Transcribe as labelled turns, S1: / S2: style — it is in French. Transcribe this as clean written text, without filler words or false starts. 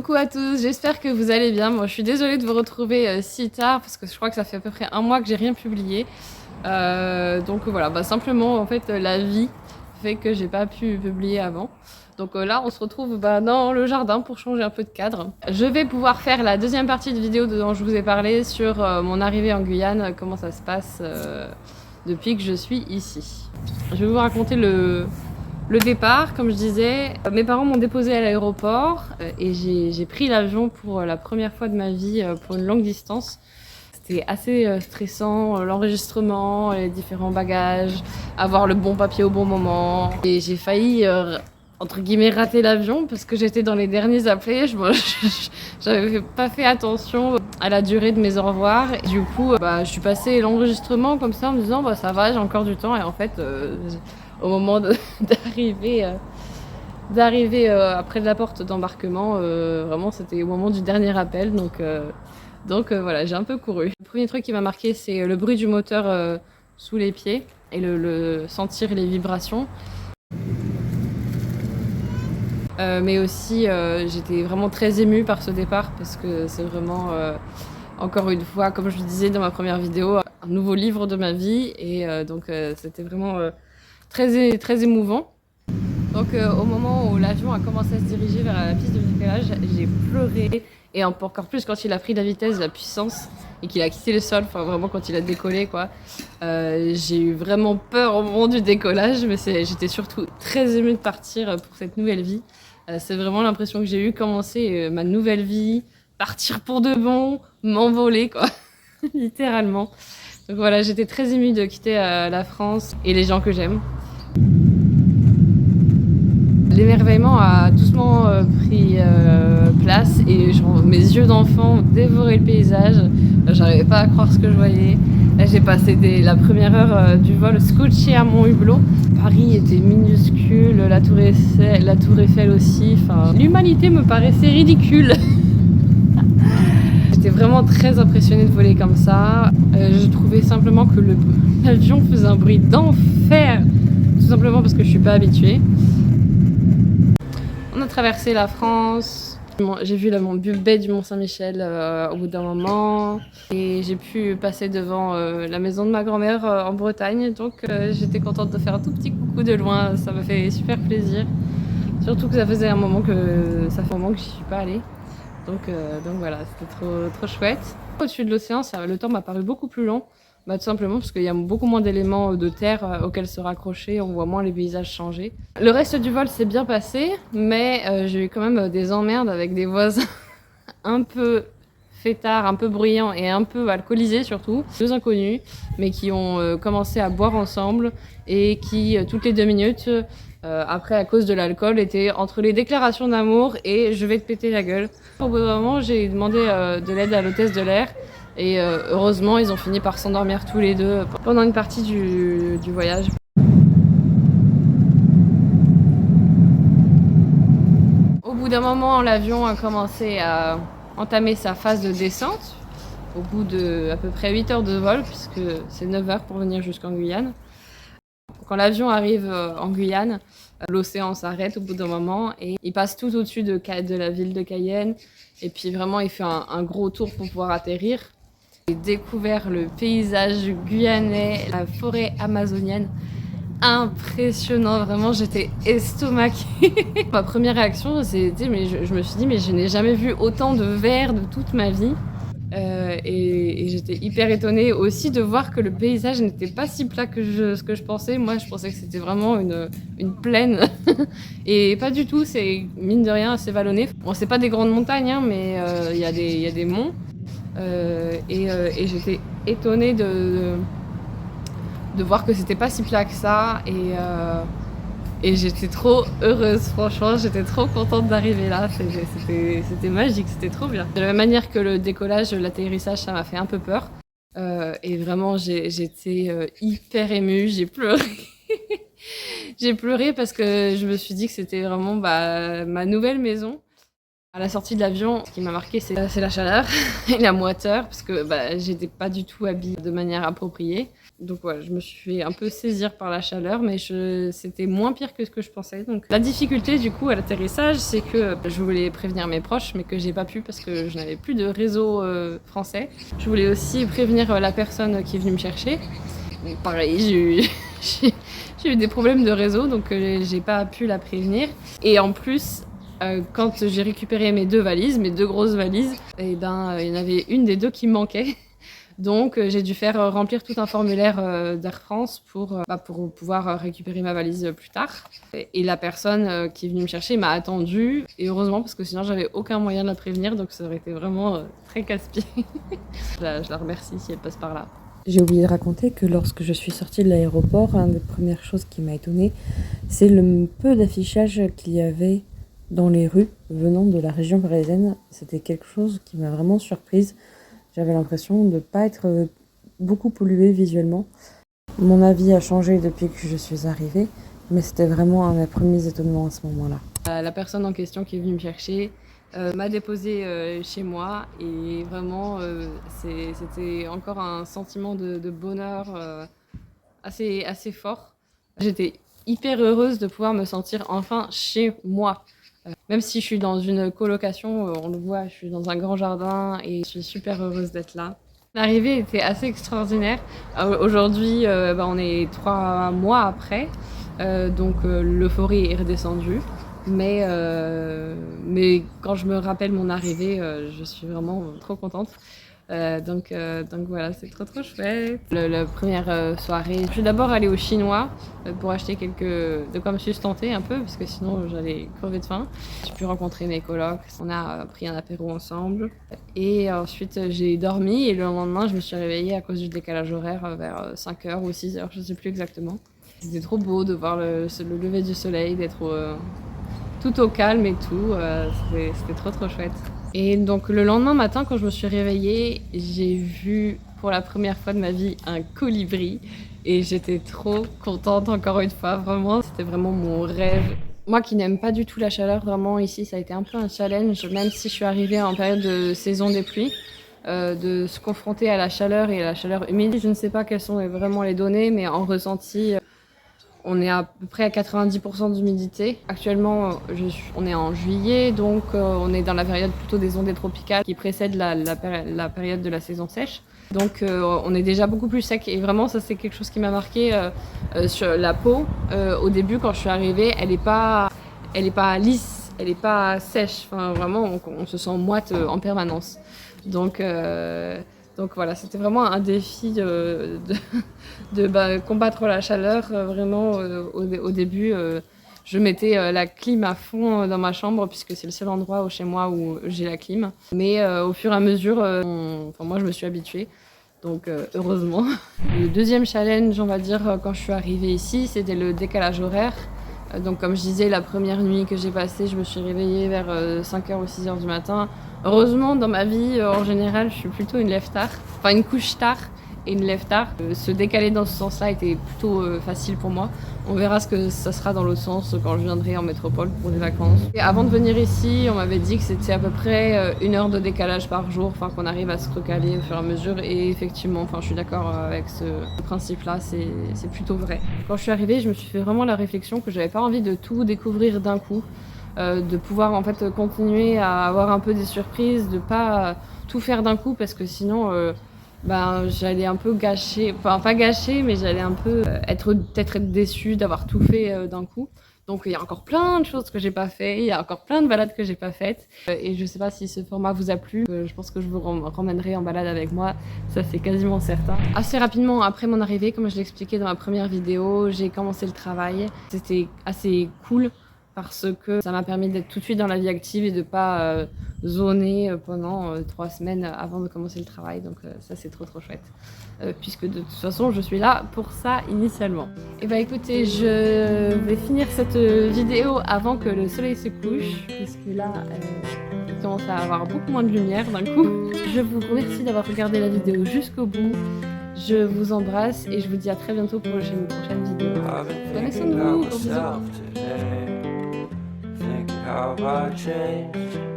S1: Coucou à tous, j'espère que vous allez bien. Moi, je suis désolée de vous retrouver si tard parce que je crois que ça fait à peu près un mois que j'ai rien publié. Donc voilà, simplement en fait la vie fait que j'ai pas pu publier avant. Donc là, on se retrouve dans le jardin pour changer un peu de cadre. Je vais pouvoir faire la deuxième partie de vidéo dont je vous ai parlé sur mon arrivée en Guyane, comment ça se passe depuis que je suis ici. Je vais vous raconter le départ, comme je disais. Mes parents m'ont déposé à l'aéroport et j'ai pris l'avion pour la première fois de ma vie pour une longue distance. C'était assez stressant, l'enregistrement, les différents bagages, avoir le bon papier au bon moment. Et j'ai failli, entre guillemets, rater l'avion parce que j'étais dans les derniers appelés. J'avais pas fait attention à la durée de mes au revoir. Et du coup, je suis passée l'enregistrement comme ça en me disant ça va, j'ai encore du temps. Et en fait, au moment d'arriver après la porte d'embarquement, vraiment c'était au moment du dernier appel. Donc voilà, j'ai un peu couru. Le premier truc qui m'a marqué, c'est le bruit du moteur sous les pieds et le sentir les vibrations. Mais aussi, j'étais vraiment très émue par ce départ parce que c'est vraiment, encore une fois, comme je le disais dans ma première vidéo, un nouveau livre de ma vie. Et donc c'était vraiment très émouvant. Donc au moment où l'avion a commencé à se diriger vers la piste de décollage, j'ai pleuré. Et encore plus quand il a pris la vitesse, la puissance et qu'il a quitté le sol, enfin vraiment quand il a décollé quoi. J'ai eu vraiment peur au moment du décollage, mais j'étais surtout très émue de partir pour cette nouvelle vie. C'est vraiment l'impression que j'ai eu, commencer ma nouvelle vie, partir pour de bon, m'envoler quoi, littéralement. Donc voilà, j'étais très émue de quitter la France et les gens que j'aime. L'émerveillement a doucement pris place et mes yeux d'enfant ont dévoré le paysage. J'arrivais pas à croire ce que je voyais. Là, j'ai passé la première heure du vol scotché à mon hublot. Paris était minuscule, la tour Eiffel aussi. Enfin, l'humanité me paraissait ridicule. J'étais vraiment très impressionnée de voler comme ça. Je trouvais simplement que l'avion faisait un bruit d'enfer. Tout simplement parce que je suis pas habituée. On a traversé la France, j'ai vu la baie du Mont-Saint-Michel au bout d'un moment et j'ai pu passer devant la maison de ma grand-mère en Bretagne, donc j'étais contente de faire un tout petit coucou de loin, ça m'a fait super plaisir. Surtout que ça fait un moment que j'y suis pas allée, donc voilà, c'était trop chouette. Au-dessus de l'océan, le temps m'a paru beaucoup plus long. Tout simplement parce qu'il y a beaucoup moins d'éléments de terre auxquels se raccrocher, on voit moins les paysages changer. Le reste du vol s'est bien passé, mais j'ai eu quand même des emmerdes avec des voisins un peu fêtards, un peu bruyants et un peu alcoolisés surtout. Deux inconnus, mais qui ont commencé à boire ensemble et qui, toutes les 2 minutes, après à cause de l'alcool, étaient entre les déclarations d'amour et je vais te péter la gueule. Au bout d'un moment, j'ai demandé de l'aide à l'hôtesse de l'air. Et heureusement, ils ont fini par s'endormir tous les deux pendant une partie du voyage. Au bout d'un moment, l'avion a commencé à entamer sa phase de descente. Au bout de à peu près 8 heures de vol, puisque c'est 9 heures pour venir jusqu'en Guyane. Quand l'avion arrive en Guyane, l'océan s'arrête au bout d'un moment et il passe tout au-dessus de la ville de Cayenne. Et puis vraiment, il fait un gros tour pour pouvoir atterrir. J'ai découvert le paysage guyanais, la forêt amazonienne. Impressionnant, vraiment, j'étais estomaquée. Ma première réaction, c'était, je me suis dit, mais je n'ai jamais vu autant de vert de toute ma vie. Et j'étais hyper étonnée aussi de voir que le paysage n'était pas si plat que ce que je pensais. Moi, je pensais que c'était vraiment une plaine. Et pas du tout, c'est mine de rien assez vallonné. Bon, c'est pas des grandes montagnes, hein, mais il y a des monts. Et j'étais étonnée de voir que c'était pas si plat que ça et j'étais trop heureuse, franchement, j'étais trop contente d'arriver là, c'était magique, c'était trop bien. De la même manière que le décollage, l'atterrissage, ça m'a fait un peu peur et vraiment j'étais hyper émue, j'ai pleuré. J'ai pleuré parce que je me suis dit que c'était vraiment ma nouvelle maison. À la sortie de l'avion, ce qui m'a marqué, c'est la chaleur et la moiteur, parce que j'étais pas du tout habillée de manière appropriée. Donc voilà, je me suis fait un peu saisir par la chaleur, mais c'était moins pire que ce que je pensais. Donc la difficulté du coup à l'atterrissage, c'est que je voulais prévenir mes proches, mais que j'ai pas pu parce que je n'avais plus de réseau français. Je voulais aussi prévenir la personne qui est venue me chercher. Donc, pareil, j'ai eu des problèmes de réseau, donc j'ai pas pu la prévenir. Et en plus, quand j'ai récupéré mes 2 valises, mes 2 grosses valises, et il y en avait une des 2 qui me manquait. Donc j'ai dû faire remplir tout un formulaire d'Air France pour pouvoir récupérer ma valise plus tard. Et la personne qui est venue me chercher m'a attendue, et heureusement parce que sinon j'avais aucun moyen de la prévenir, donc ça aurait été vraiment très casse-pied. Je la remercie si elle passe par là.
S2: J'ai oublié de raconter que lorsque je suis sortie de l'aéroport, une des premières choses qui m'a étonnée, c'est le peu d'affichage qu'il y avait dans les rues venant de la région parisienne. C'était quelque chose qui m'a vraiment surprise. J'avais l'impression de ne pas être beaucoup polluée visuellement. Mon avis a changé depuis que je suis arrivée, mais c'était vraiment un des premiers étonnements à ce moment-là.
S1: La personne en question qui est venue me chercher m'a déposée chez moi, et vraiment c'était encore un sentiment de bonheur assez fort. J'étais hyper heureuse de pouvoir me sentir enfin chez moi. Même si je suis dans une colocation, on le voit, je suis dans un grand jardin et je suis super heureuse d'être là. L'arrivée était assez extraordinaire. Aujourd'hui, on est 3 mois après, donc l'euphorie est redescendue. Mais quand je me rappelle mon arrivée, je suis vraiment trop contente. Donc voilà, c'est trop chouette. La première soirée, je suis d'abord allée au chinois pour acheter de quoi me sustenter un peu, parce que sinon j'allais crever de faim. J'ai pu rencontrer mes colocs, on a pris un apéro ensemble. Et ensuite j'ai dormi, et le lendemain je me suis réveillée à cause du décalage horaire vers 5h ou 6h, je ne sais plus exactement. C'était trop beau de voir le lever du soleil, d'être tout au calme et tout, c'était trop chouette. Et donc le lendemain matin, quand je me suis réveillée, j'ai vu pour la première fois de ma vie un colibri, et j'étais trop contente encore une fois, vraiment, c'était vraiment mon rêve. Moi qui n'aime pas du tout la chaleur, vraiment ici ça a été un peu un challenge, même si je suis arrivée en période de saison des pluies, de se confronter à la chaleur et à la chaleur humide. Je ne sais pas quelles sont vraiment les données, mais en ressenti, on est à peu près à 90% d'humidité. Actuellement, on est en juillet, donc on est dans la période plutôt des ondées tropicales qui précède la période de la saison sèche. Donc on est déjà beaucoup plus sec, et vraiment ça c'est quelque chose qui m'a marqué sur la peau. Au début quand je suis arrivée, elle est pas lisse, elle est pas sèche. Enfin vraiment on se sent moite en permanence. Donc voilà, c'était vraiment un défi de combattre la chaleur. Vraiment, au début, je mettais la clim à fond dans ma chambre, puisque c'est le seul endroit chez moi où j'ai la clim. Mais au fur et à mesure, moi je me suis habituée. Donc heureusement. Le deuxième challenge, on va dire, quand je suis arrivée ici, c'était le décalage horaire. Donc comme je disais, la première nuit que j'ai passée, je me suis réveillée vers 5h ou 6h du matin. Heureusement, dans ma vie, en général, je suis plutôt une lève tard, enfin une couche tard et une lève tard. Se décaler dans ce sens-là était plutôt facile pour moi. On verra ce que ça sera dans l'autre sens quand je viendrai en métropole pour des vacances. Et avant de venir ici, on m'avait dit que c'était à peu près 1 heure de décalage par jour, enfin qu'on arrive à se recaler au fur et à mesure. Et effectivement, enfin je suis d'accord avec ce principe-là, c'est plutôt vrai. Quand je suis arrivée, je me suis fait vraiment la réflexion que j'avais pas envie de tout découvrir d'un coup. De pouvoir en fait continuer à avoir un peu des surprises, de pas tout faire d'un coup, parce que sinon j'allais un peu gâcher, enfin pas gâcher, mais j'allais un peu peut-être être déçue d'avoir tout fait d'un coup. Donc il y a encore plein de choses que j'ai pas fait, il y a encore plein de balades que j'ai pas faites, et je sais pas si ce format vous a plu. Je pense que je vous ramènerai en balade avec moi, ça c'est quasiment certain. Assez rapidement après mon arrivée, comme je l'expliquais dans ma première vidéo, j'ai commencé le travail. C'était assez cool, parce que ça m'a permis d'être tout de suite dans la vie active et de pas zoner pendant 3 semaines avant de commencer le travail. Donc ça c'est trop chouette, puisque de toute façon je suis là pour ça initialement. Et bah écoutez, je vais finir cette vidéo avant que le soleil se couche, puisque là il commence à avoir beaucoup moins de lumière d'un coup. Je vous remercie d'avoir regardé la vidéo jusqu'au bout. Je vous embrasse et je vous dis à très bientôt pour une prochaine vidéo. Prenez soin de vous, gros bisous.
S3: How I changed